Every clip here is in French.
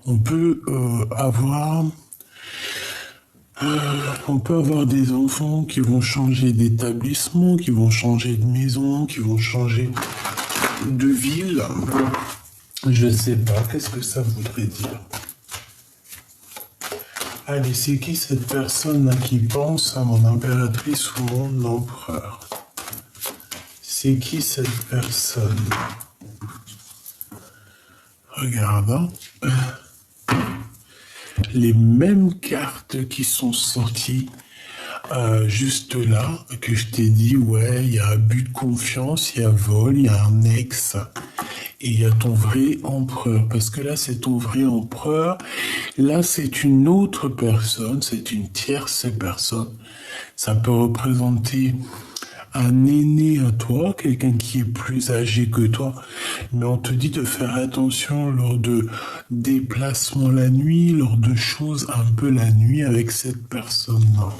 On peut avoir des enfants qui vont changer d'établissement, qui vont changer de maison, qui vont changer de ville. Je sais pas, qu'est-ce que ça voudrait dire? Allez, c'est qui cette personne-là qui pense à mon impératrice ou mon empereur? C'est qui cette personne? Regarde, hein. Les mêmes cartes qui sont sorties juste là, que je t'ai dit, ouais, il y a abus de confiance, il y a vol, il y a un ex, et il y a ton vrai empereur, parce que là, c'est ton vrai empereur, là, c'est une autre personne, c'est une tierce personne. Ça peut représenter un aîné à toi, quelqu'un qui est plus âgé que toi, mais on te dit de faire attention lors de déplacements la nuit, lors de choses un peu la nuit avec cette personne-là.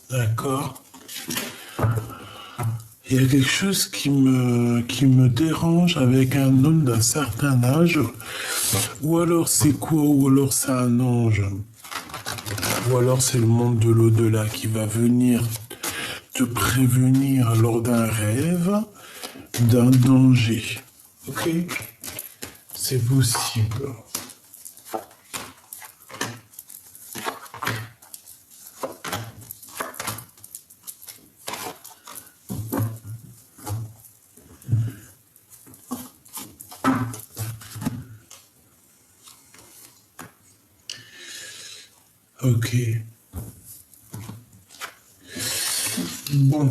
D'accord? Il y a quelque chose qui me dérange avec un homme d'un certain âge, ou alors c'est quoi, ou alors c'est un ange. Ou alors c'est le monde de l'au-delà qui va venir te prévenir lors d'un rêve d'un danger. Ok? C'est possible. Ok. Bon.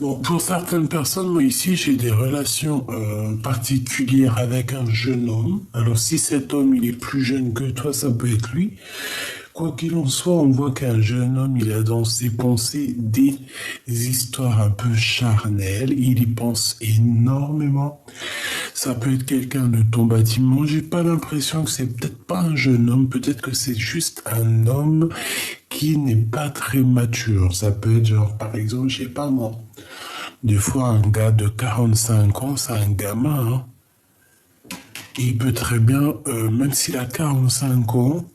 Bon, pour certaines personnes, moi ici, j'ai des relations particulières avec un jeune homme. Alors si cet homme, il est plus jeune que toi, ça peut être lui. Quoi qu'il en soit, on voit qu'un jeune homme, il a dans ses pensées des histoires un peu charnelles. Il y pense énormément. Ça peut être quelqu'un de ton bâtiment. J'ai pas l'impression que c'est peut-être pas un jeune homme. Peut-être que c'est juste un homme qui n'est pas très mature. Ça peut être genre, par exemple, je sais pas moi. Des fois, un gars de 45 ans, c'est un gamin. Hein. Il peut très bien, même s'il a 45 ans,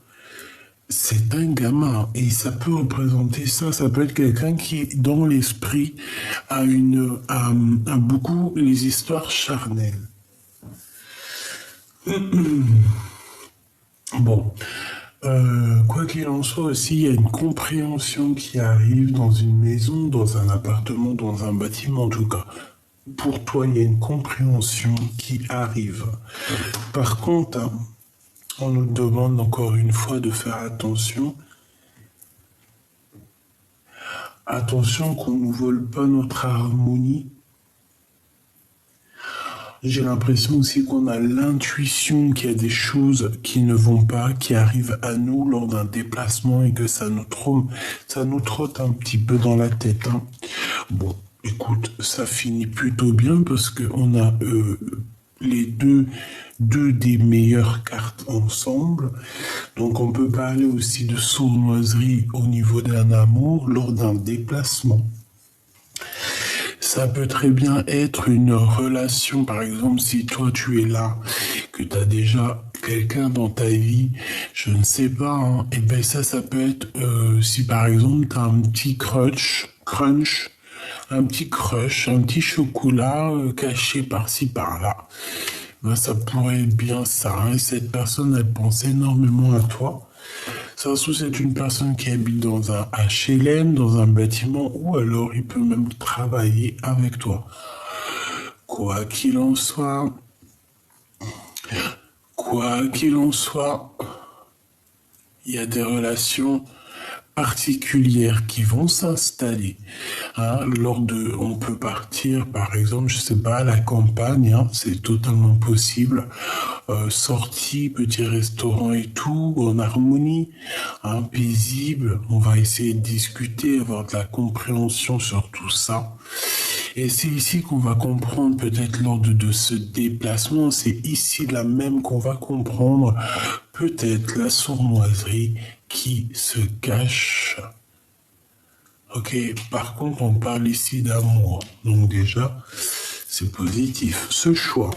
c'est un gamin. Et ça peut représenter ça. Ça peut être quelqu'un qui, dans l'esprit, a beaucoup les histoires charnelles. Bon. Quoi qu'il en soit aussi, il y a une compréhension qui arrive dans une maison, dans un appartement, dans un bâtiment en tout cas. Pour toi, il y a une compréhension qui arrive. Par contre, hein, on nous demande encore une fois de faire attention. Attention qu'on ne vole pas notre harmonie. J'ai l'impression aussi qu'on a l'intuition qu'il y a des choses qui ne vont pas, qui arrivent à nous lors d'un déplacement et que ça nous trotte un petit peu dans la tête. Hein. Bon, écoute, ça finit plutôt bien parce qu'on a les deux des meilleures cartes ensemble. Donc on peut parler aussi de sournoiserie au niveau d'un amour lors d'un déplacement. Ça peut très bien être une relation, par exemple, si toi tu es là, que tu as déjà quelqu'un dans ta vie, je ne sais pas, hein, et ben ça peut être si par exemple tu as un petit un petit chocolat caché par-ci par-là. Ben, ça pourrait être bien ça, hein, cette personne elle pense énormément à toi. Ça se trouve, c'est une personne qui habite dans un HLM, dans un bâtiment, ou alors il peut même travailler avec toi. Quoi qu'il en soit, quoi qu'il en soit, il y a des relations particulières qui vont s'installer. Hein, on peut partir, par exemple, je sais pas, à la campagne, hein, c'est totalement possible. Sortie, petit restaurant et tout, en harmonie, hein, paisible. On va essayer de discuter, avoir de la compréhension sur tout ça. Et c'est ici qu'on va comprendre, peut-être lors de ce déplacement, c'est ici là même qu'on va comprendre peut-être la sournoiserie qui se cache Ok, par contre, on parle ici d'amour. Donc déjà, c'est positif. Ce choix.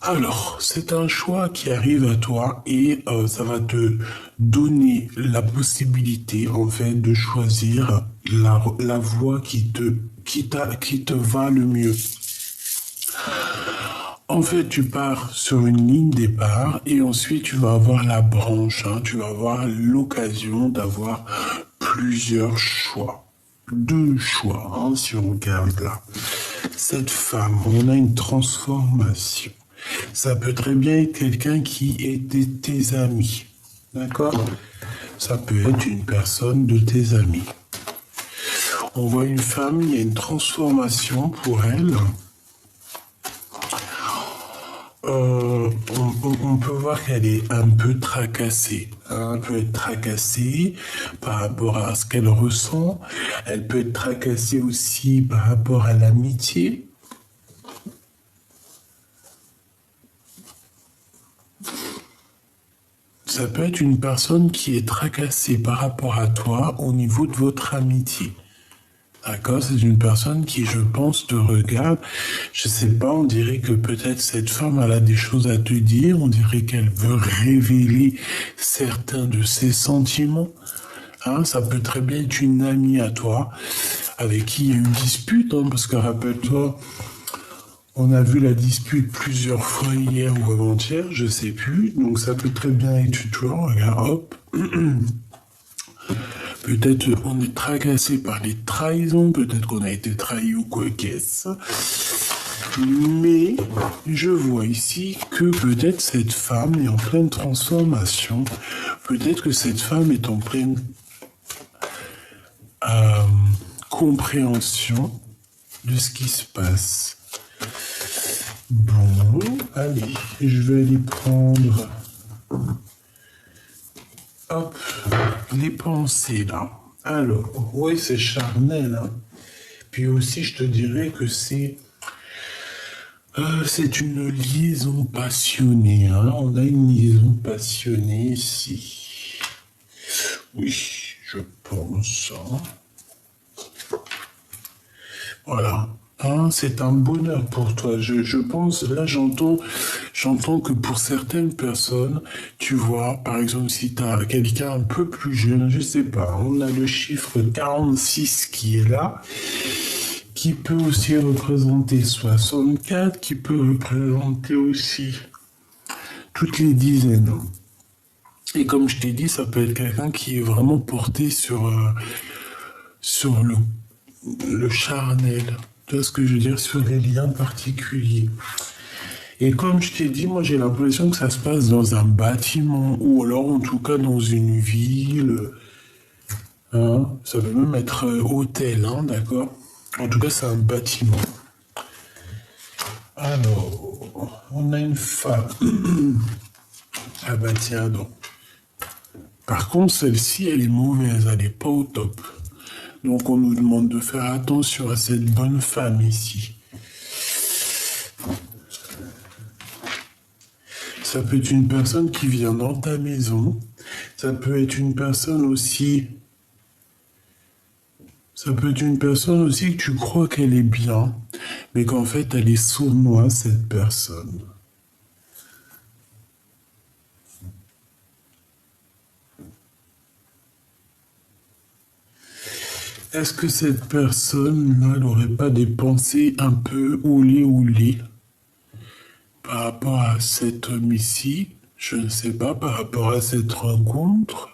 Alors, c'est un choix qui arrive à toi et ça va te donner la possibilité, en fait, de choisir la voie qui te va le mieux. En fait, tu pars sur une ligne départ et ensuite tu vas avoir la branche, hein, tu vas avoir l'occasion d'avoir plusieurs choix. Deux choix, hein, si on regarde là. Cette femme, on a une transformation. Ça peut très bien être quelqu'un qui était tes amis. D'accord? Ça peut être une personne de tes amis. On voit une femme, il y a une transformation pour elle. On peut voir qu'elle est un peu tracassée. Hein. Elle peut être tracassée par rapport à ce qu'elle ressent. Elle peut être tracassée aussi par rapport à l'amitié. Ça peut être une personne qui est tracassée par rapport à toi au niveau de votre amitié. D'accord, c'est une personne qui, je pense, te regarde. Je sais pas, on dirait que peut-être cette femme, elle a des choses à te dire. On dirait qu'elle veut révéler certains de ses sentiments. Hein, ça peut très bien être une amie à toi, avec qui il y a une dispute, hein, parce que rappelle-toi, on a vu la dispute plusieurs fois hier ou avant-hier, je sais plus. Donc ça peut très bien être toi, regarde, hop. Peut-être on est tracassé par les trahisons, peut-être qu'on a été trahi ou quoi qu'est-ce. Mais je vois ici que peut-être cette femme est en pleine transformation. Peut-être que cette femme est en pleine compréhension de ce qui se passe. Bon, allez, je vais aller prendre... Hop, les pensées là. Alors, oui, c'est charnel. Hein. Puis aussi, je te dirais que c'est une liaison passionnée. Hein. On a une liaison passionnée ici. Oui, je pense. Hein. Voilà. Hein, c'est un bonheur pour toi. Je pense, là j'entends que pour certaines personnes, tu vois, par exemple si tu as quelqu'un un peu plus jeune, je sais pas, on a le chiffre 46 qui est là, qui peut aussi représenter 64, qui peut représenter aussi toutes les dizaines. Et comme je t'ai dit, ça peut être quelqu'un qui est vraiment porté sur le charnel. Tu vois ce que je veux dire, sur les liens particuliers. Et comme je t'ai dit, moi j'ai l'impression que ça se passe dans un bâtiment, ou alors en tout cas dans une ville. Hein, ça peut même être hôtel, hein, d'accord? En tout cas, c'est un bâtiment. Alors, on a une femme. Ah bah tiens donc. Par contre, celle-ci, elle est mauvaise, elle n'est pas au top. Donc on nous demande de faire attention à cette bonne femme ici. Ça peut être une personne qui vient dans ta maison. Ça peut être une personne aussi... Ça peut être une personne aussi que tu crois qu'elle est bien, mais qu'en fait elle est sournoise, cette personne. Est-ce que cette personne-là n'aurait pas des pensées un peu oulé par rapport à cet homme ici? Je ne sais pas, par rapport à cette rencontre.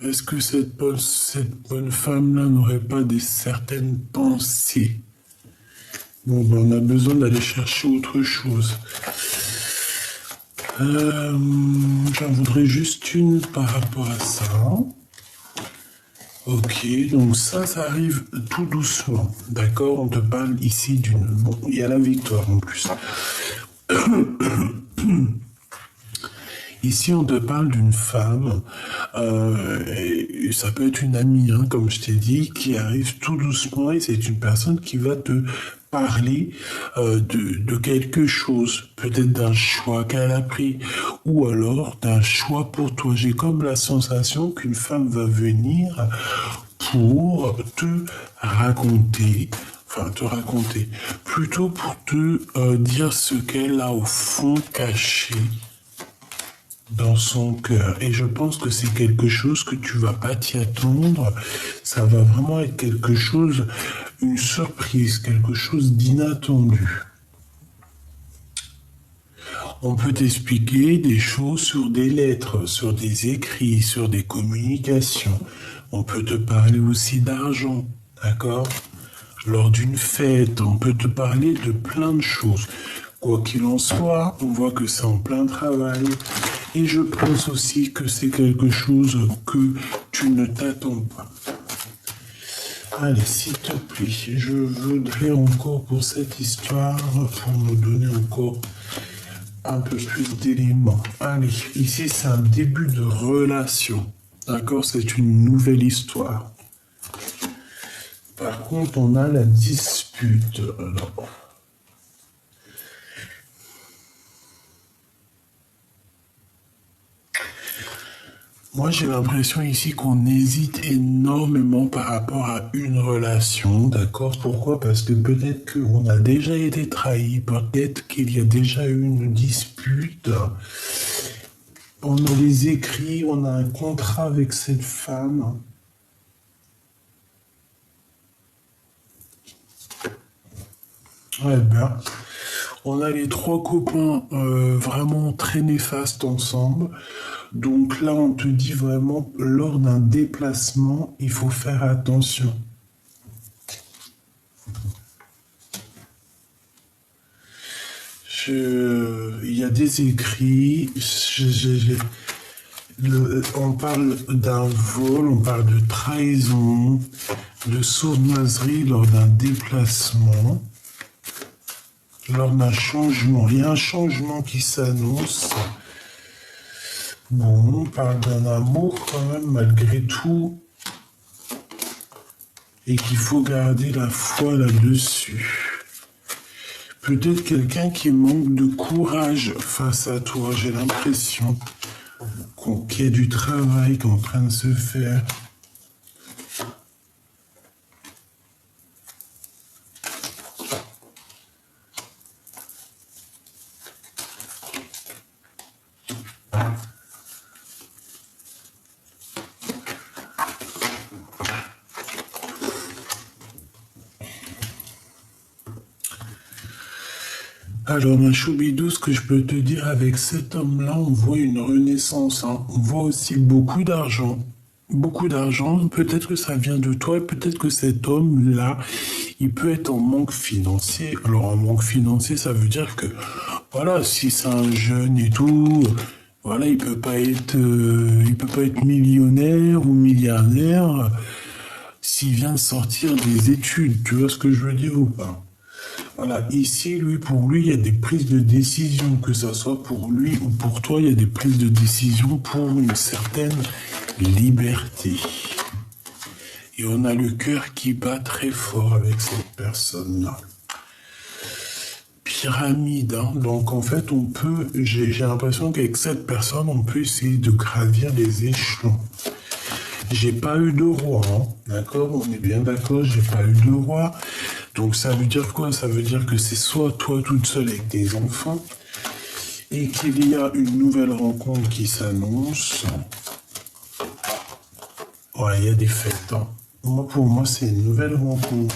Est-ce que cette bonne femme-là n'aurait pas certaines pensées? Bon, ben, on a besoin d'aller chercher autre chose. J'en voudrais juste une par rapport à ça. Ok, donc ça arrive tout doucement, d'accord? On te parle ici d'une... Bon, il y a la victoire en plus. Ici, on te parle d'une femme, ça peut être une amie, hein, comme je t'ai dit, qui arrive tout doucement et c'est une personne qui va te parler de quelque chose, peut-être d'un choix qu'elle a pris, ou alors d'un choix pour toi. J'ai comme la sensation qu'une femme va venir pour te raconter, plutôt pour te dire ce qu'elle a au fond caché dans son cœur. Et je pense que c'est quelque chose que tu vas pas t'y attendre. Ça va vraiment être quelque chose, une surprise, quelque chose d'inattendu. On peut t'expliquer des choses sur des lettres, sur des écrits, sur des communications. On peut te parler aussi d'argent, d'accord? Lors d'une fête, on peut te parler de plein de choses. Quoi qu'il en soit, on voit que c'est en plein travail. Et je pense aussi que c'est quelque chose que tu ne t'attends pas. Allez, s'il te plaît, je voudrais encore pour cette histoire, pour nous donner encore un peu plus d'éléments. Allez, ici c'est un début de relation. D'accord? C'est une nouvelle histoire. Par contre, on a la dispute. Alors, moi, j'ai l'impression ici qu'on hésite énormément par rapport à une relation, d'accord? Pourquoi? Parce que peut-être qu'on a déjà été trahi, peut-être qu'il y a déjà eu une dispute. On a les écrits, on a un contrat avec cette femme. Ouais, ben, on a les trois copains vraiment très néfastes ensemble. Donc là, on te dit vraiment, lors d'un déplacement, il faut faire attention. Il y a des écrits, on parle d'un vol, on parle de trahison, de sournoiserie lors d'un déplacement, lors d'un changement. Il y a un changement qui s'annonce. Bon, on parle d'un amour quand même, malgré tout, et qu'il faut garder la foi là-dessus. Peut-être quelqu'un qui manque de courage face à toi, j'ai l'impression qu'il y a du travail qui est en train de se faire. Alors, ma choubidou, ce que je peux te dire avec cet homme-là, on voit une renaissance, hein. On voit aussi beaucoup d'argent. Beaucoup d'argent, peut-être que ça vient de toi, et peut-être que cet homme-là, il peut être en manque financier. Alors, en manque financier, ça veut dire que, voilà, si c'est un jeune et tout, voilà, il peut pas être millionnaire ou milliardaire s'il vient de sortir des études. Tu vois ce que je veux dire ou pas? Voilà, ici, pour lui, il y a des prises de décision, que ce soit pour lui ou pour toi, il y a des prises de décision pour une certaine liberté. Et on a le cœur qui bat très fort avec cette personne-là. Pyramide, hein. Donc en fait, j'ai l'impression qu'avec cette personne, on peut essayer de gravir les échelons. J'ai pas eu de roi, hein. D'accord? On est bien d'accord, j'ai pas eu de roi. Donc ça veut dire quoi? Ça veut dire que c'est soit toi toute seule avec tes enfants et qu'il y a une nouvelle rencontre qui s'annonce. Ouais, il y a des fêtes, hein. Pour moi, c'est une nouvelle rencontre.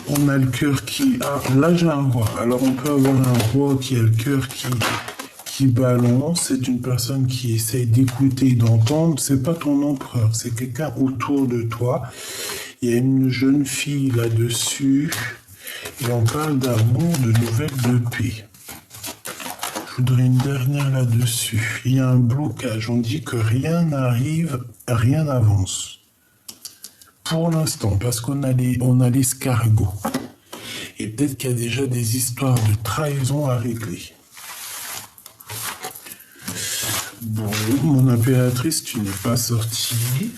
On a le cœur qui... Ah, là j'ai un roi. Alors on peut avoir un roi qui a le cœur qui balance. C'est une personne qui essaye d'écouter, d'entendre. C'est pas ton empereur, c'est quelqu'un autour de toi. Il y a une jeune fille là-dessus. Et on parle d'amour, de nouvelles de paix. Je voudrais une dernière là-dessus. Il y a un blocage. On dit que rien n'arrive, rien n'avance. Pour l'instant, parce qu'on a l'escargot. Et peut-être qu'il y a déjà des histoires de trahison à régler. Bon, mon impératrice, tu n'es pas sortie.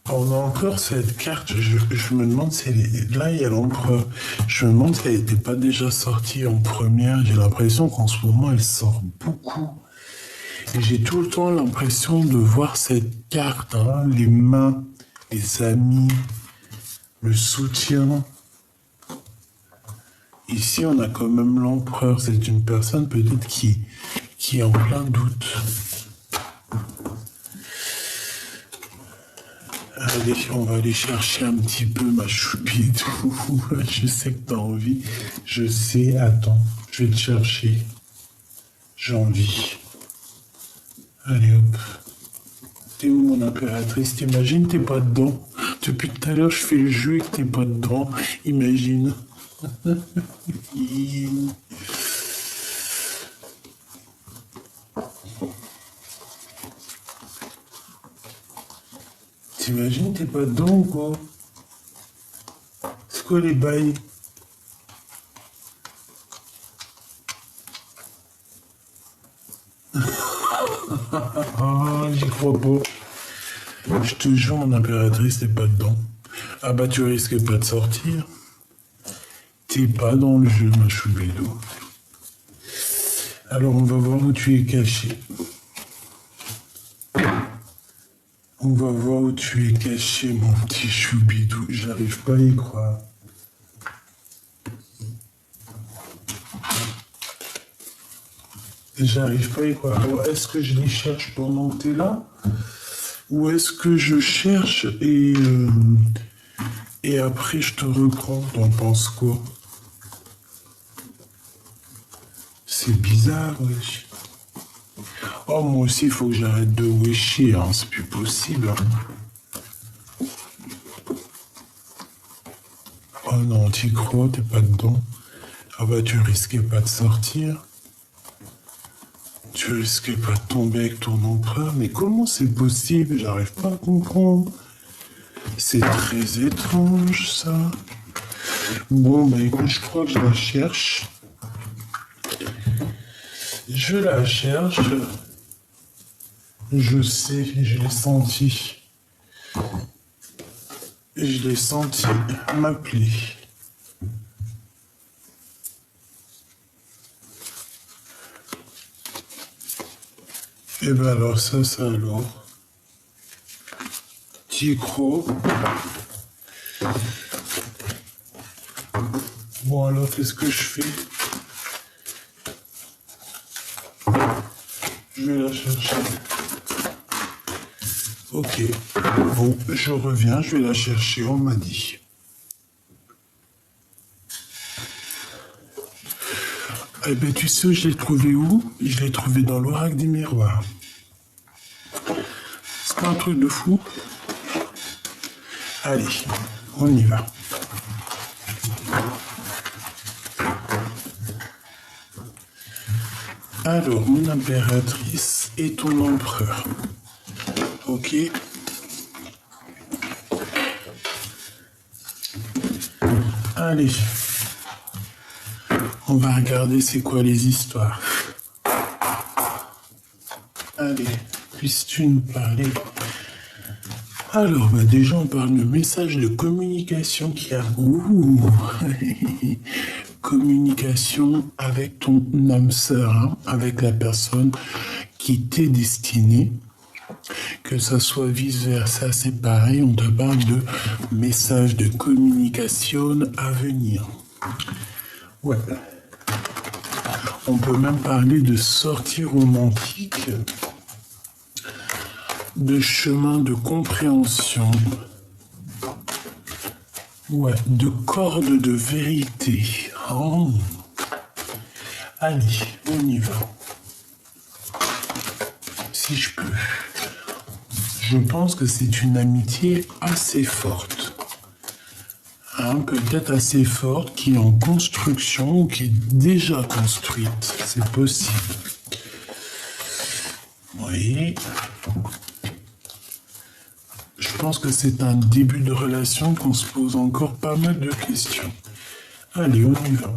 On a encore cette carte, je me demande si là il y a l'empereur. Je me demande si elle n'était pas déjà sortie en première. J'ai l'impression qu'en ce moment elle sort beaucoup. Et j'ai tout le temps l'impression de voir cette carte, hein, les mains, les amis, le soutien. Ici on a quand même l'empereur. C'est une personne peut-être qui est en plein doute. Allez, on va aller chercher un petit peu ma choupidou. Je sais que t'as envie. Je sais, attends, je vais te chercher. J'ai envie. Allez hop. T'es où mon impératrice? T'imagines, t'es pas dedans. Depuis tout à l'heure, je fais le jeu et que t'es pas dedans. Imagine. T'imagines, t'es pas dedans ou quoi? C'est quoi les bails? Ah, j'y crois pas. Je te jure, mon impératrice, t'es pas dedans. Ah bah, tu risques pas de sortir. T'es pas dans le jeu, ma choubidou. Alors, on va voir où tu es caché. On va voir où tu es caché, mon petit choubidou. J'arrive pas à y croire. J'arrive pas à y croire. Alors, est-ce que je les cherche pendant que t'es là? Ou est-ce que je cherche et après je te reprends? T'en penses quoi? C'est bizarre, wesh. Oh, moi aussi, il faut que j'arrête de wecher, hein. C'est plus possible. Hein. Oh non, t'y crois, t'es pas dedans. Ah bah, tu risquais pas de sortir. Tu risquais pas de tomber avec ton empereur. Mais comment c'est possible? J'arrive pas à comprendre. C'est très étrange, ça. Bon, bah écoute, je crois que je la cherche. Je la cherche. Je sais, je l'ai senti. Je l'ai senti m'appeler. Et ben alors ça alors. T'y crois? Bon alors qu'est-ce que je fais? Je vais la chercher. Ok. Bon, je reviens, je vais la chercher, on m'a dit. Eh ben tu sais, je l'ai trouvé où? Je l'ai trouvé dans l'oracle des miroirs. C'est pas un truc de fou? Allez, on y va. Alors, mon impératrice et ton empereur. Ok. Allez. On va regarder c'est quoi les histoires. Allez, puisses-tu nous parler? Alors, bah déjà, on parle de message de communication qui a... Ouh. Communication avec ton âme sœur, hein, avec la personne qui t'est destinée. Que ça soit vice-versa, c'est pareil, on te parle de message de communication à venir. Ouais. On peut même parler de sortie romantique, de chemin de compréhension, ouais, de corde de vérité. Oh. Allez, on y va. Si je peux. Je pense que c'est une amitié assez forte. Hein, peut-être assez forte, qui est en construction ou qui est déjà construite. C'est possible. Oui. Je pense que c'est un début de relation qu'on se pose encore pas mal de questions. Allez, on y va.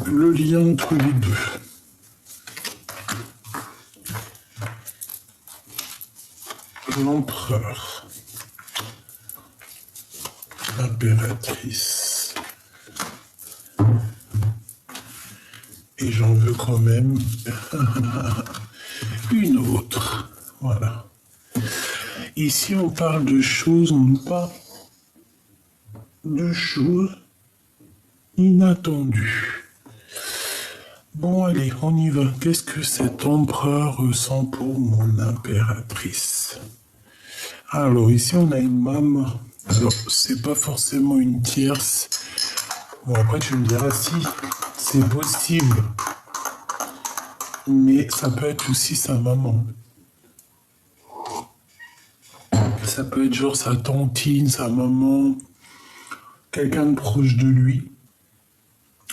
Le lien entre les deux. l'empereur, l'impératrice. Et j'en veux quand même une autre. Voilà. Ici, on parle de choses, on parle de choses inattendues. Bon, allez, on y va. Qu'est-ce que cet empereur ressent pour mon impératrice? Alors, ici, on a une maman. Alors, c'est pas forcément une tierce. Bon, après, tu me diras si c'est possible. Mais ça peut être aussi sa maman. Ça peut être genre sa tantine, sa maman, quelqu'un de proche de lui.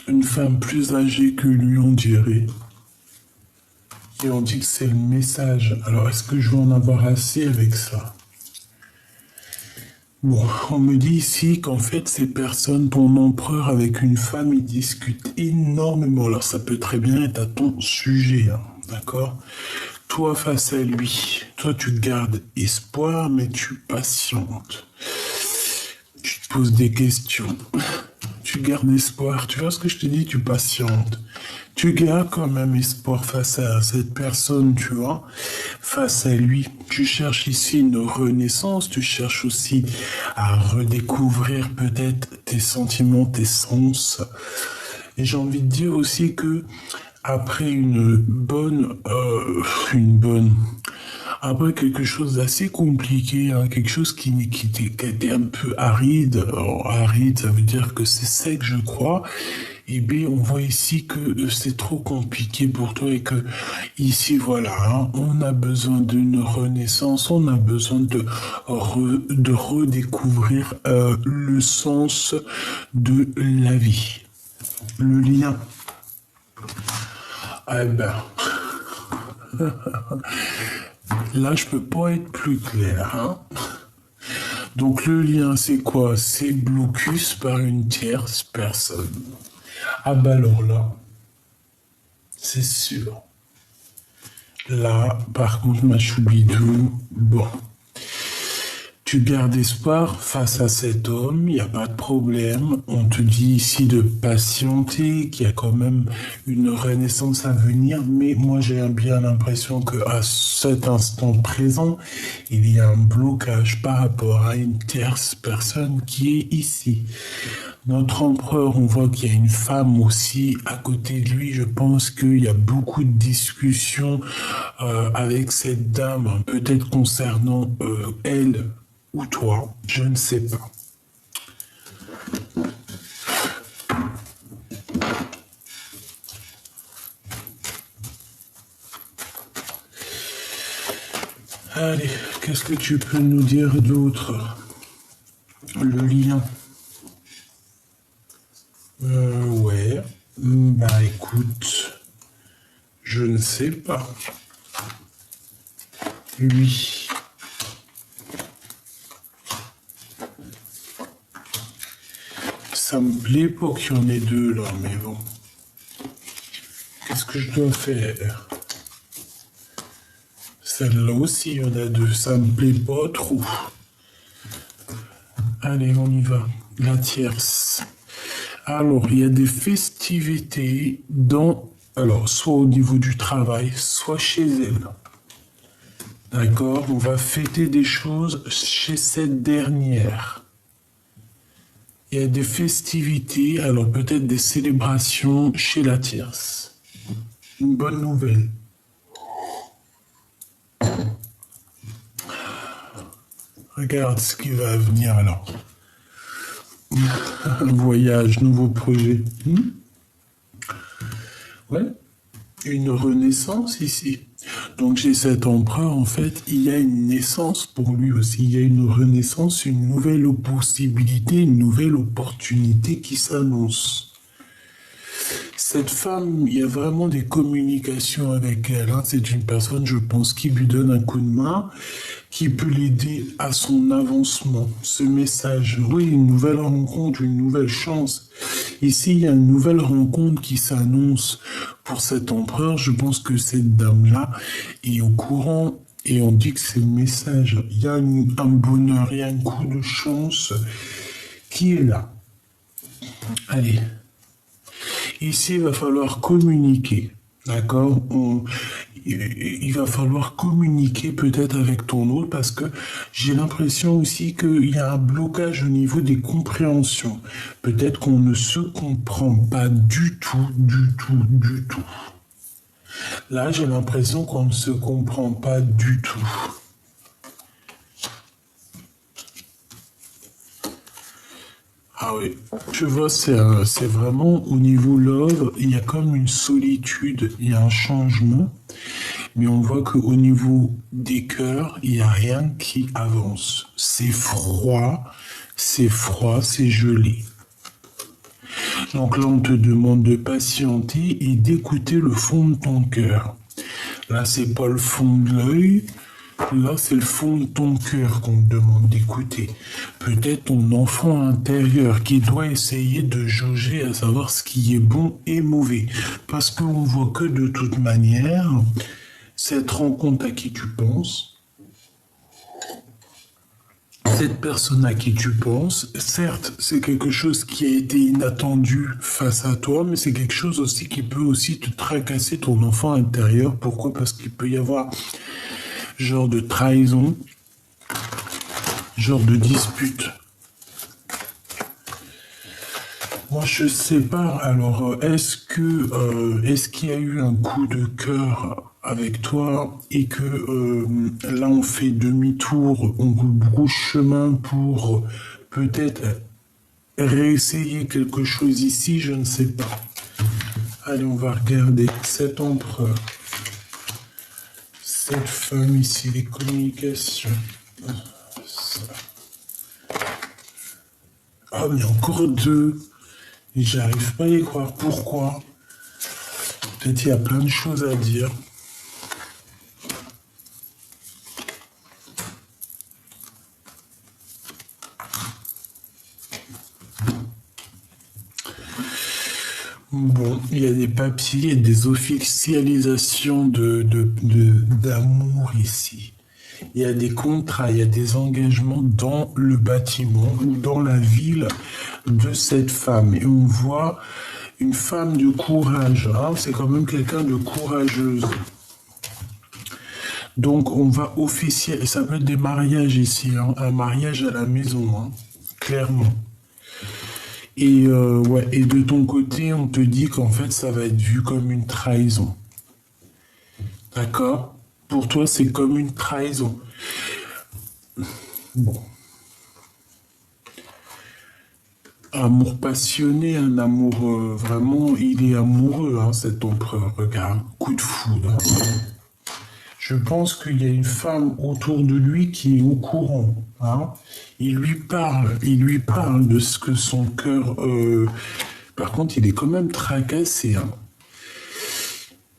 Une femme plus âgée que lui, on dirait. Et on dit que c'est le message. Alors, est-ce que je vais en avoir assez avec ça? Bon, on me dit ici qu'en fait, ces personnes, ton empereur avec une femme, ils discutent énormément. Alors, ça peut très bien être à ton sujet, hein, d'accord? Toi, face à lui, toi, tu gardes espoir, mais tu patientes. Tu te poses des questions. Tu gardes espoir. Tu vois ce que je te dis? Tu patientes. Tu gardes quand même espoir face à cette personne, tu vois, face à lui. Tu cherches ici une renaissance, tu cherches aussi à redécouvrir peut-être tes sentiments, tes sens. Et j'ai envie de dire aussi que après après quelque chose d'assez compliqué, hein, quelque chose qui était un peu aride. Alors, aride, ça veut dire que c'est sec, je crois. Et bien, on voit ici que c'est trop compliqué pour toi et que ici, voilà, hein, on a besoin d'une renaissance, on a besoin de redécouvrir le sens de la vie, le lien. Eh ben, là, je peux pas être plus clair, hein. Donc, le lien, c'est quoi? C'est blocus par une tierce personne. Ah bah alors là, c'est sûr. Là, par contre, ma choubidou, bon. Tu gardes espoir face à cet homme, il n'y a pas de problème. On te dit ici de patienter, qu'il y a quand même une renaissance à venir, mais moi j'ai bien l'impression qu'à cet instant présent, il y a un blocage par rapport à une tierce personne qui est ici. Notre empereur, on voit qu'il y a une femme aussi à côté de lui. Je pense qu'il y a beaucoup de discussions avec cette dame, peut-être concernant elle ou toi, je ne sais pas. Allez, qu'est-ce que tu peux nous dire d'autre? Le lien. Ouais. Bah écoute, je ne sais pas. Lui. Ça me plaît pas qu'il y en ait deux là, mais bon. Qu'est-ce que je dois faire? Celle-là aussi, il y en a deux. Ça me plaît pas trop. Allez, on y va. La tierce. Alors, il y a des festivités alors, soit au niveau du travail, soit chez elle. D'accord? On va fêter des choses chez cette dernière. Il y a des festivités, alors peut-être des célébrations chez la tierce. Une bonne nouvelle. Regarde ce qui va venir alors. Voyage, nouveau projet. Ouais, une renaissance ici. Donc chez cet empereur, en fait, il y a une naissance pour lui aussi. Il y a une renaissance, une nouvelle possibilité, une nouvelle opportunité qui s'annonce. Cette femme, il y a vraiment des communications avec elle, hein. C'est une personne, je pense, qui lui donne un coup de main, qui peut l'aider à son avancement. Ce message, oui, une nouvelle rencontre, une nouvelle chance. Ici, il y a une nouvelle rencontre qui s'annonce pour cet empereur. Je pense que cette dame-là est au courant Et on dit que c'est le message. Il y a un bonheur, il y a un coup de chance qui est là. Allez. Ici, il va falloir communiquer. D'accord? Il va falloir communiquer peut-être avec ton autre parce que j'ai l'impression aussi qu'il y a un blocage au niveau des compréhensions. Peut-être qu'on ne se comprend pas du tout, du tout, du tout. Là, j'ai l'impression qu'on ne se comprend pas du tout. Ah oui, tu vois, c'est vraiment au niveau love, il y a comme une solitude, il y a un changement, mais on voit qu'au niveau des cœurs, il n'y a rien qui avance. C'est froid, c'est gelé. Donc là, on te demande de patienter et d'écouter le fond de ton cœur. Là, c'est pas le fond de l'œil. Là, c'est le fond de ton cœur qu'on te demande d'écouter. Peut-être ton enfant intérieur qui doit essayer de jauger à savoir ce qui est bon et mauvais. Parce qu'on voit que de toute manière, cette rencontre à qui tu penses, cette personne à qui tu penses, certes, c'est quelque chose qui a été inattendu face à toi, mais c'est quelque chose aussi qui peut aussi te tracasser ton enfant intérieur. Pourquoi? Parce qu'il peut y avoir genre de trahison, genre de dispute. Moi, je sais pas. Alors, est-ce qu'il y a eu un coup de cœur avec toi et que là, on fait demi-tour, on rebrousse chemin pour peut-être réessayer quelque chose ici, je ne sais pas. Allez, on va regarder cet empereur. Cette femme ici, les communications. Ça. Ah, mais encore deux. J'arrive pas à y croire. Pourquoi? Peut-être il y a plein de choses à dire. Bon, il y a des papiers, il y a des officialisations d'amour ici. Il y a des contrats, il y a des engagements dans le bâtiment ou dans la ville de cette femme. Et on voit une femme de courage. Hein, c'est quand même quelqu'un de courageuse. Donc on va officier. Ça peut être des mariages ici. Hein, un mariage à la maison, hein, clairement. Et, ouais, et de ton côté, on te dit qu'en fait, ça va être vu comme une trahison. D'accord? Pour toi, c'est comme une trahison. Bon. Amour passionné, un amour vraiment, il est amoureux, hein, cet empereur. Regarde, coup de foudre. Hein. Je pense qu'il y a une femme autour de lui qui est au courant. Hein. Il lui parle de ce que son cœur. Par contre, il est quand même tracassé. Hein.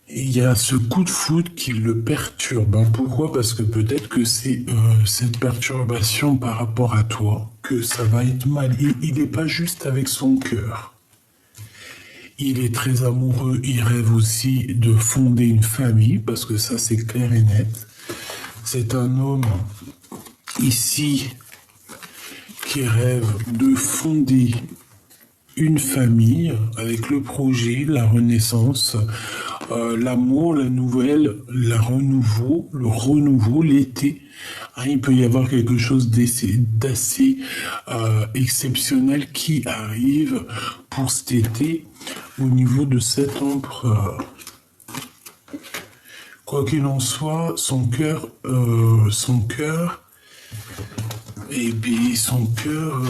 Il y a ce coup de foudre qui le perturbe. Hein. Pourquoi? Parce que peut-être que c'est cette perturbation par rapport à toi que ça va être mal. Il n'est pas juste avec son cœur. Il est très amoureux. Il rêve aussi de fonder une famille, parce que ça, c'est clair et net. C'est un homme ici qui rêve de fonder une famille avec le projet, la renaissance, l'amour, la nouvelle, le renouveau, l'été. Hein, il peut y avoir quelque chose d'assez exceptionnel qui arrive pour cet été au niveau de cet empereur. Quoi qu'il en soit, son cœur, et puis son cœur,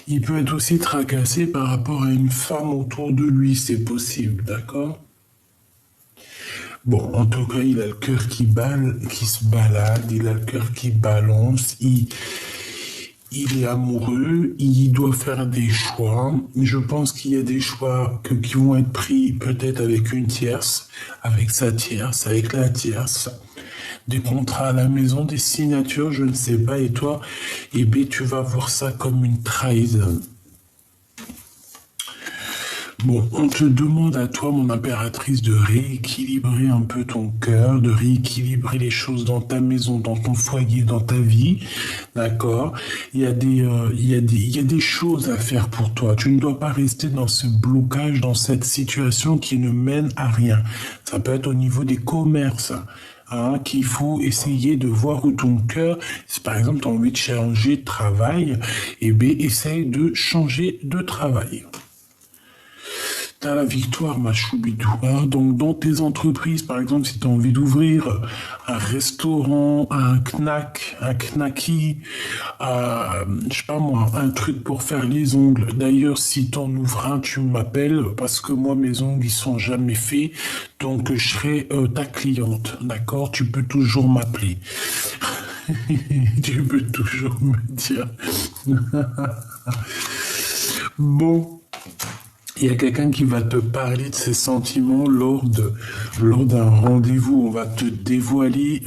il peut être aussi tracassé par rapport à une femme autour de lui, c'est possible, d'accord? Bon, en tout cas, il a le cœur qui se balade, il a le cœur qui balance, il est amoureux, il doit faire des choix. Je pense qu'il y a des choix qui vont être pris peut-être avec une tierce, avec sa tierce, avec la tierce. Des contrats à la maison, des signatures, je ne sais pas. Et toi, eh bien, tu vas voir ça comme une trahison. Bon, on te demande à toi, mon impératrice, de rééquilibrer un peu ton cœur, de rééquilibrer les choses dans ta maison, dans ton foyer, dans ta vie, d'accord? Il y a des choses à faire pour toi. Tu ne dois pas rester dans ce blocage, dans cette situation qui ne mène à rien. Ça peut être au niveau des commerces. Hein, qu'il faut essayer de voir où ton cœur, si par exemple tu as envie de changer de travail, eh bien essaye de changer de travail. T'as la victoire, ma choubidou. Hein. Donc, dans tes entreprises, par exemple, si tu as envie d'ouvrir un restaurant, un knack, un knacky, je sais pas moi, un truc pour faire les ongles. D'ailleurs, si t'en ouvres un, tu m'appelles parce que moi, mes ongles, ils sont jamais faits. Donc, je serai ta cliente. D'accord? Tu peux toujours m'appeler. Tu peux toujours me dire. Bon. Il y a quelqu'un qui va te parler de ses sentiments lors d'un rendez-vous. On va te dévoiler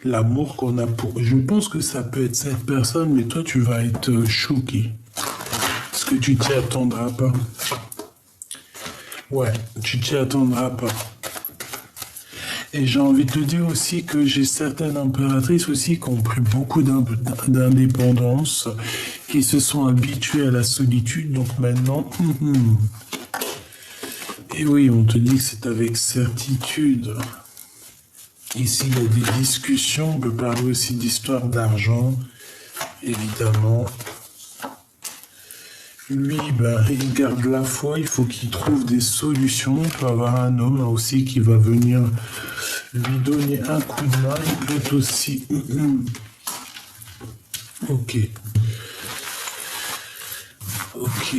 l'amour qu'on a pour. Je pense que ça peut être cette personne, mais toi, tu vas être choqué. Parce que tu t'y attendras pas. Ouais, tu t'y attendras pas. Et j'ai envie de te dire aussi que j'ai certaines impératrices aussi qui ont pris beaucoup d'indépendance, qui se sont habituées à la solitude. Donc maintenant, et oui, on te dit que c'est avec certitude. Ici, il y a des discussions, on peut parler aussi d'histoire d'argent, évidemment. Lui, ben, il garde la foi, il faut qu'il trouve des solutions. Il peut avoir un homme aussi qui va venir lui donner un coup de main. Il peut être aussi... Ok. Ok.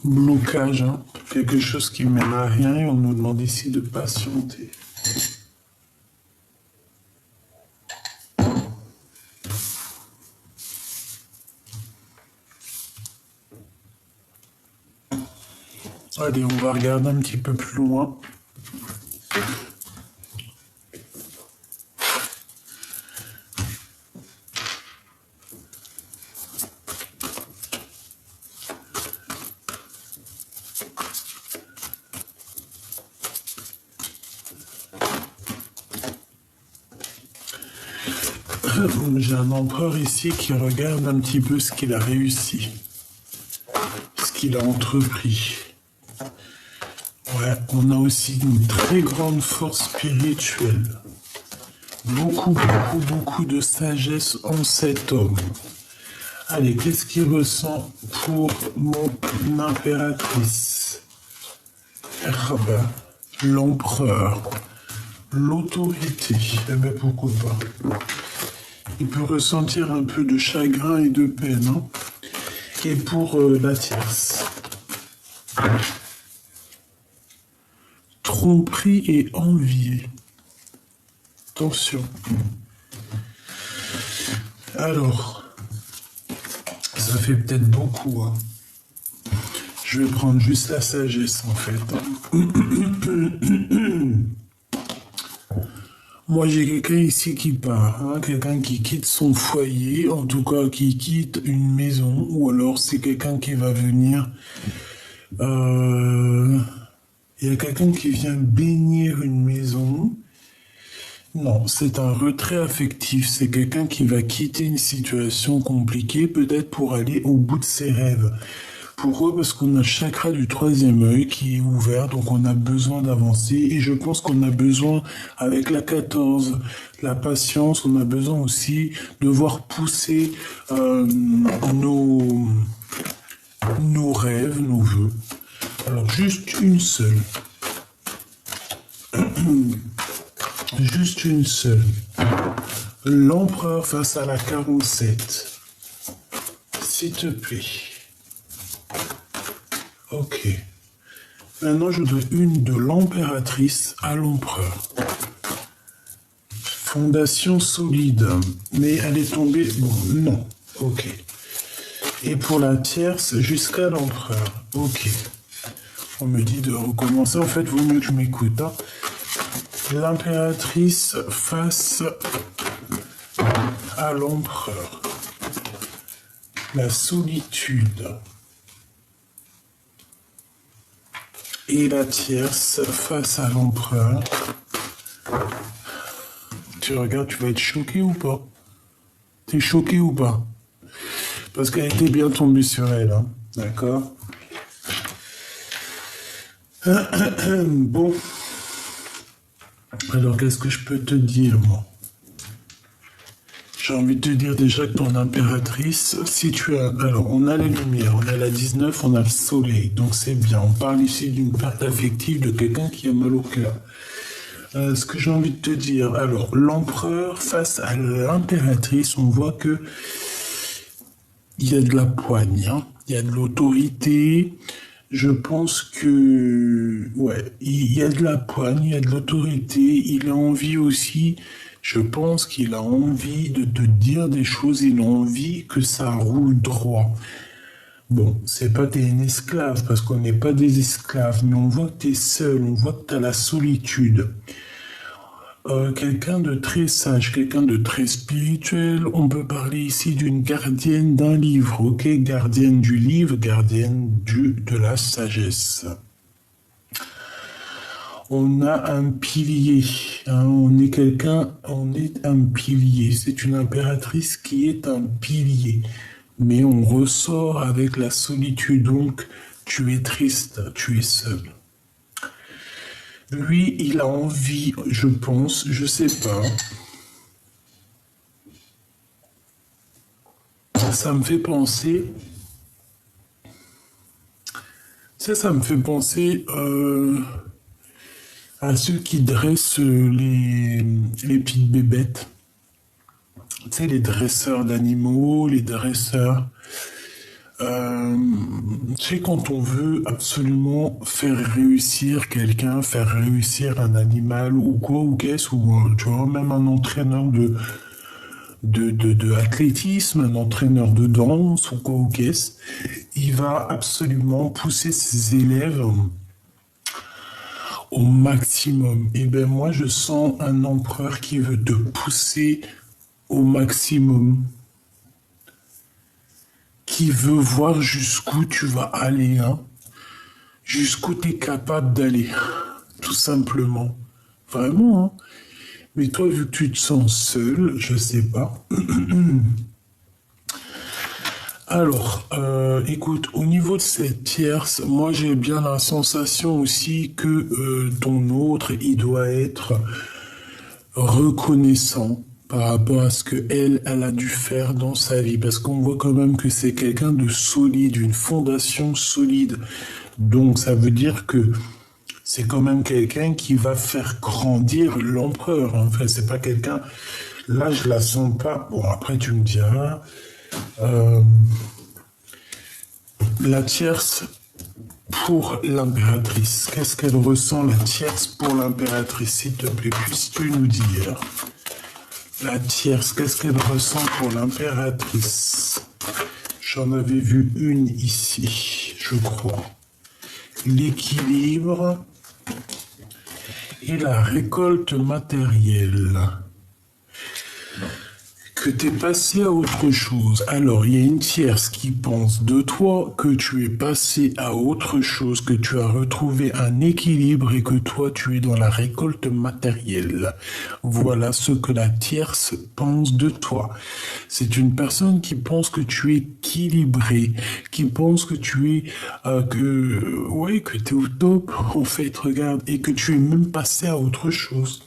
Blocage, hein. Quelque chose qui mène à rien et on nous demande ici de patienter. Allez, on va regarder un petit peu plus loin. J'ai un empereur ici qui regarde un petit peu ce qu'il a réussi, ce qu'il a entrepris. Ouais, on a aussi une très grande force spirituelle. Beaucoup de sagesse en cet homme. Allez, qu'est-ce qu'il ressent pour mon impératrice? L'empereur, l'autorité. Eh bien, pourquoi pas? Il peut ressentir un peu de chagrin et de peine. Hein. Et pour la tierce. Tromperie et envier. Attention. Alors, ça fait peut-être beaucoup. Hein. Je vais prendre juste la sagesse en fait. Moi, j'ai quelqu'un ici qui part, hein, quelqu'un qui quitte son foyer, en tout cas qui quitte une maison, ou alors c'est quelqu'un qui va venir. Il y a quelqu'un qui vient bénir une maison. Non, c'est un retrait affectif. C'est quelqu'un qui va quitter une situation compliquée, peut-être pour aller au bout de ses rêves. Pourquoi? Parce qu'on a le chakra du troisième œil qui est ouvert, donc on a besoin d'avancer. Et je pense qu'on a besoin, avec la 14, la patience, on a besoin aussi de voir pousser nos rêves, nos vœux. Alors, juste une seule. Juste une seule. L'empereur face à la 47. S'il te plaît. Ok. Maintenant, je voudrais une de l'impératrice à l'empereur. Fondation solide. Mais elle est tombée... Bon, non. Ok. Et pour la tierce, jusqu'à l'empereur. Ok. On me dit de recommencer. En fait, vaut mieux que je m'écoute. Hein. L'impératrice face à l'empereur. La solitude. Et la tierce face à l'empereur. Tu regardes, tu vas être choqué ou pas? T'es choqué ou pas? Parce qu'elle était bien tombée sur elle, hein. D'accord? Bon. Alors, qu'est-ce que je peux te dire, moi? J'ai envie de te dire déjà que ton impératrice, si tu as... Alors, on a les lumières, on a la 19, on a le soleil, donc c'est bien. On parle ici d'une perte affective de quelqu'un qui a mal au cœur. Ce que j'ai envie de te dire, alors, l'empereur face à l'impératrice, on voit que il y a de la poigne, hein, il y a de l'autorité. Je pense que, ouais, il y a de la poigne, il y a de l'autorité. Il a envie aussi, je pense qu'il a envie de te dire des choses. Il a envie que ça roule droit. Bon, c'est pas que t'es une esclave, parce qu'on n'est pas des esclaves, mais on voit que t'es seul, on voit que t'as la solitude. Quelqu'un de très sage, quelqu'un de très spirituel. On peut parler ici d'une gardienne d'un livre, ok? Gardienne du livre, gardienne de la sagesse. On a un pilier, hein, on est un pilier. C'est une impératrice qui est un pilier. Mais on ressort avec la solitude, donc tu es triste, tu es seul. Lui, il a envie, je pense, je sais pas. Ça me fait penser. Ça me fait penser à ceux qui dressent les petites bébêtes. Tu sais, les dresseurs d'animaux, les dresseurs. Tu sais, quand on veut absolument faire réussir quelqu'un, faire réussir un animal ou quoi, ou qu'est-ce, ou tu vois, même un entraîneur de athlétisme, un entraîneur de danse ou quoi, ou qu'est-ce, il va absolument pousser ses élèves au maximum. Et ben moi, je sens un empereur qui veut te pousser au maximum, qui veut voir jusqu'où tu vas aller, hein, jusqu'où tu es capable d'aller, tout simplement. Vraiment, hein. Mais toi, vu que tu te sens seul, je sais pas. Alors, écoute, au niveau de cette tierce, moi j'ai bien la sensation aussi que ton autre, il doit être reconnaissant par rapport à ce que elle a dû faire dans sa vie, parce qu'on voit quand même que c'est quelqu'un de solide, une fondation solide. Donc ça veut dire que c'est quand même quelqu'un qui va faire grandir l'empereur. Enfin, c'est pas quelqu'un. Là, je la sens pas. Bon, après, tu me diras. La tierce pour l'impératrice. Qu'est-ce qu'elle ressent, la tierce pour l'impératrice? S'il te plaît, puisses-tu nous dire? La tierce, qu'est-ce qu'elle ressent pour l'impératrice? J'en avais vu une ici, je crois. L'équilibre et la récolte matérielle. Que tu es passé à autre chose. Alors, il y a une tierce qui pense de toi que tu es passé à autre chose, que tu as retrouvé un équilibre et que toi, tu es dans la récolte matérielle. Voilà ce que la tierce pense de toi. C'est une personne qui pense que tu es équilibré, qui pense que tu es, que tu es au top, en fait, regarde, et que tu es même passé à autre chose.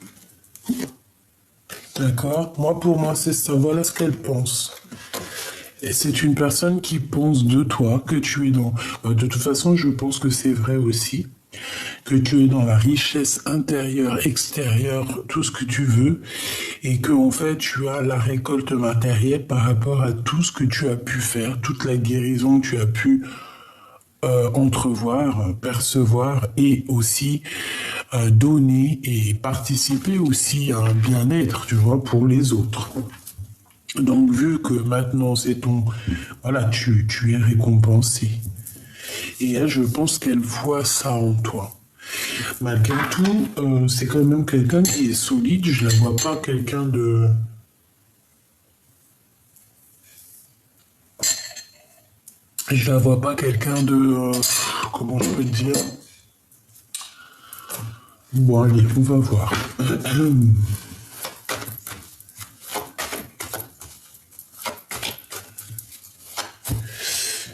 D'accord? Moi, pour moi, c'est ça. Voilà ce qu'elle pense. Et c'est une personne qui pense de toi, que tu es dans... De toute façon, je pense que c'est vrai aussi. Que tu es dans la richesse intérieure, extérieure, tout ce que tu veux. Et que, en fait, tu as la récolte matérielle par rapport à tout ce que tu as pu faire, toute la guérison que tu as pu entrevoir, percevoir et aussi donner et participer aussi à un bien-être, tu vois, pour les autres. Donc, vu que maintenant c'est ton... Voilà, tu es récompensé. Et elle, je pense qu'elle voit ça en toi. Malgré tout, c'est quand même quelqu'un qui est solide. Je la vois pas quelqu'un de... Je la vois pas quelqu'un de... comment je peux te dire? Bon, allez, on va voir.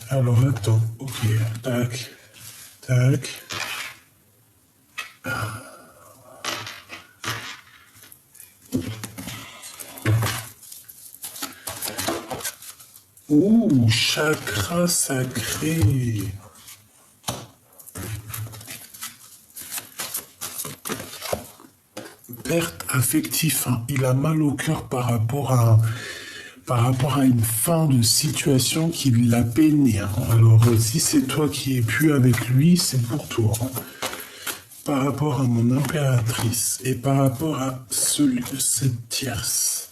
Alors, attends. Ok, tac, tac. Ouh, chakra sacré. Perte affective, hein. Il a mal au cœur par rapport à une fin de situation qui l'a peiné, hein. Alors, si c'est toi qui es plus avec lui, c'est pour toi, hein. Par rapport à mon impératrice et par rapport à cette tierce.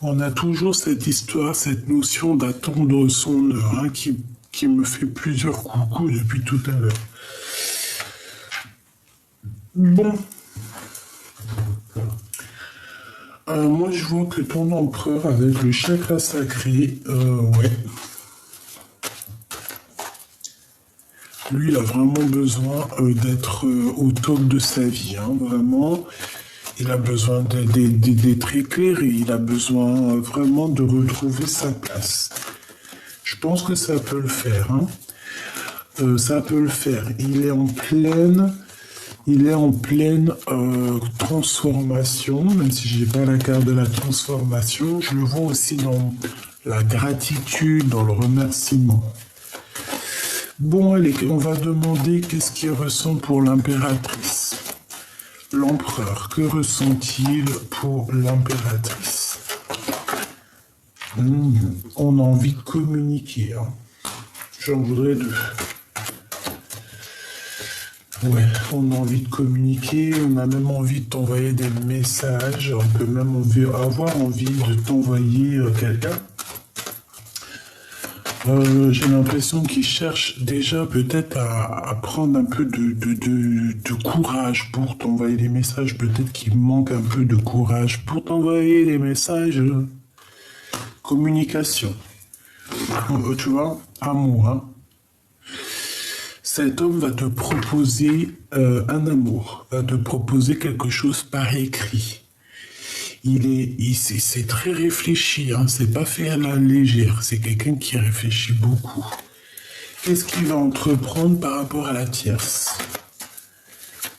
On a toujours cette histoire, cette notion d'attendre son heure, hein, qui me fait plusieurs coucous depuis tout à l'heure. Bon. Moi, je vois que ton empereur avec le chakra sacré, ouais. Lui, il a vraiment besoin d'être au top de sa vie, hein, vraiment. Il a besoin d'être éclairé, il a besoin vraiment de retrouver sa place. Je pense que ça peut le faire, hein. Ça peut le faire. Il est en pleine transformation, même si j'ai pas la carte de la transformation, je le vois aussi dans la gratitude, dans le remerciement. Bon, allez, on va demander qu'est-ce qu'il ressent pour l'impératrice. L'empereur, que ressent-il pour l'impératrice? On a envie de communiquer, hein. J'en voudrais deux. Ouais, on a envie de communiquer, on a même envie de t'envoyer des messages, on peut même avoir envie de t'envoyer quelqu'un. J'ai l'impression qu'il cherche déjà peut-être à prendre un peu de courage pour t'envoyer des messages. Peut-être qu'il manque un peu de courage pour t'envoyer des messages. Communication. Tu vois, amour, hein. Cet homme va te proposer un amour, va te proposer quelque chose par écrit. C'est très réfléchi, hein, c'est pas fait à la légère, c'est quelqu'un qui réfléchit beaucoup. Qu'est-ce qu'il va entreprendre par rapport à la tierce?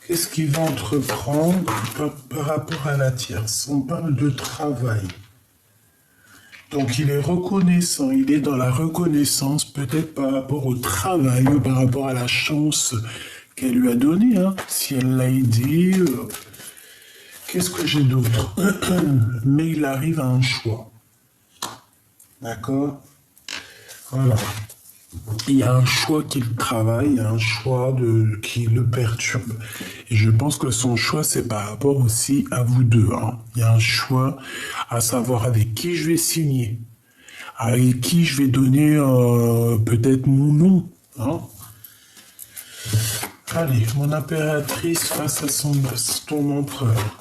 Qu'est-ce qu'il va entreprendre par rapport à la tierce? On parle de travail. Donc il est reconnaissant, il est dans la reconnaissance peut-être par rapport au travail ou par rapport à la chance qu'elle lui a donnée, hein, si elle l'a aidé. Qu'est-ce que j'ai d'autre? Mais il arrive à un choix. D'accord? Voilà. Il y a un choix qui le travaille, il y a un choix qui le perturbe. Et je pense que son choix, c'est par rapport aussi à vous deux, hein. Il y a un choix à savoir avec qui je vais signer, avec qui je vais donner peut-être mon nom, hein. Allez, mon impératrice face à ton empereur.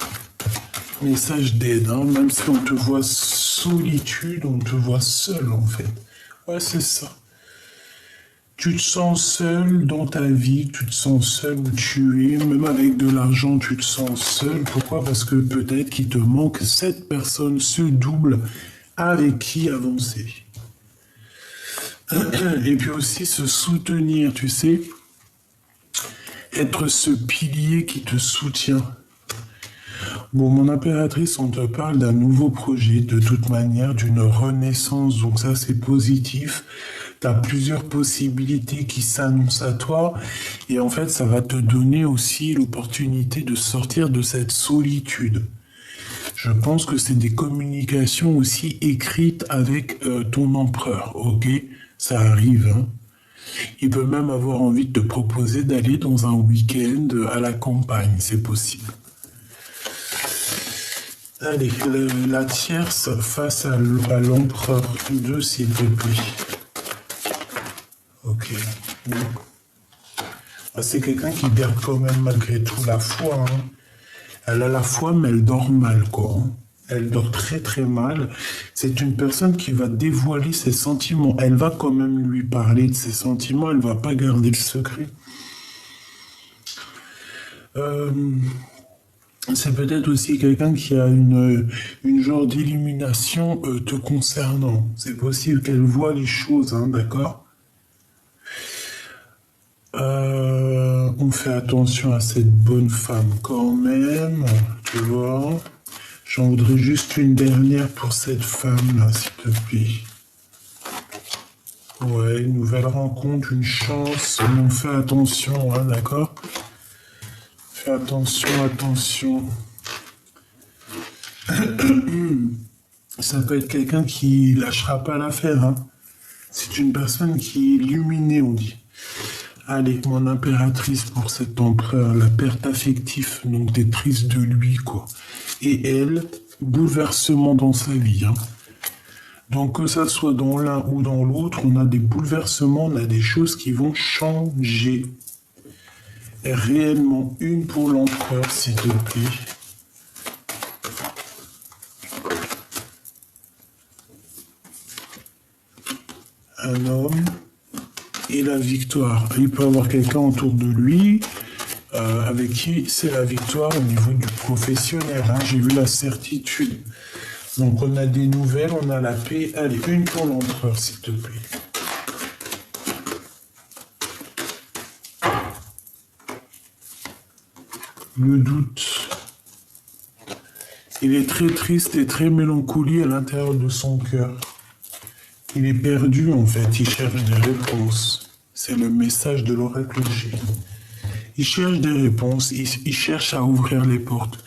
Message d'aide, hein, même si on te voit solitude, on te voit seul en fait. Ouais, c'est ça. Tu te sens seul dans ta vie, tu te sens seul où tu es, même avec de l'argent, tu te sens seul. Pourquoi? Parce que peut-être qu'il te manque cette personne, ce double avec qui avancer. Et puis aussi se soutenir, tu sais, être ce pilier qui te soutient. Bon, mon impératrice, on te parle d'un nouveau projet, de toute manière, d'une renaissance, donc ça c'est positif. Tu as plusieurs possibilités qui s'annoncent à toi, et en fait ça va te donner aussi l'opportunité de sortir de cette solitude. Je pense que c'est des communications aussi écrites avec ton empereur, ok? Ça arrive, hein? Il peut même avoir envie de te proposer d'aller dans un week-end à la campagne, c'est possible. Allez, la tierce face à l'empereur 2, s'il te plaît. Ok. Ah, c'est quelqu'un qui garde quand même malgré tout la foi. Hein. Elle a la foi, mais elle dort mal, quoi. Hein. Elle dort très très mal. C'est une personne qui va dévoiler ses sentiments. Elle va quand même lui parler de ses sentiments. Elle va pas garder le secret. C'est peut-être aussi quelqu'un qui a une genre d'illumination te concernant. C'est possible qu'elle voit les choses, hein, d'accord? On fait attention à cette bonne femme quand même, tu vois. J'en voudrais juste une dernière pour cette femme-là, s'il te plaît. Ouais, une nouvelle rencontre, une chance. On fait attention, hein, d'accord? Fais attention, attention. Ça peut être quelqu'un qui lâchera pas l'affaire, hein. C'est une personne qui est illuminée, on dit. Allez, mon impératrice pour cet empereur, la perte affective, donc t'es triste de lui, quoi. Et elle, bouleversement dans sa vie, hein. Donc que ça soit dans l'un ou dans l'autre, on a des bouleversements, on a des choses qui vont changer. Et réellement, une pour l'empereur, s'il te plaît. Un homme et la victoire. Il peut avoir quelqu'un autour de lui avec qui c'est la victoire au niveau du professionnel. Hein. J'ai vu la certitude. Donc on a des nouvelles, on a la paix. Allez, une pour l'empereur, s'il te plaît. Le doute. Il est très triste et très mélancolique à l'intérieur de son cœur. Il est perdu en fait, il cherche des réponses. C'est le message de l'oracle G. Il cherche des réponses, il cherche à ouvrir les portes.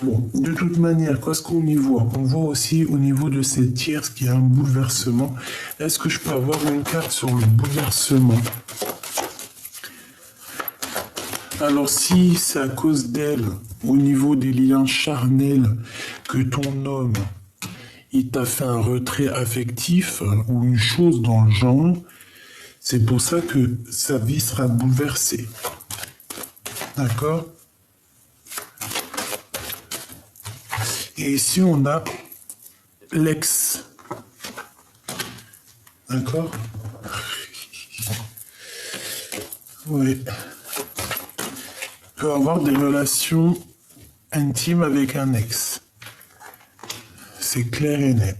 Bon, de toute manière, qu'est-ce qu'on y voit? On voit aussi au niveau de cette tierce qu'il y a un bouleversement. Est-ce que je peux avoir une carte sur le bouleversement? Alors si c'est à cause d'elle, au niveau des liens charnels, que ton homme, il t'a fait un retrait affectif ou une chose dans le genre, c'est pour ça que sa vie sera bouleversée. D'accord? Et ici, on a l'ex. D'accord? Oui. Peut avoir des relations intimes avec un ex. C'est clair et net.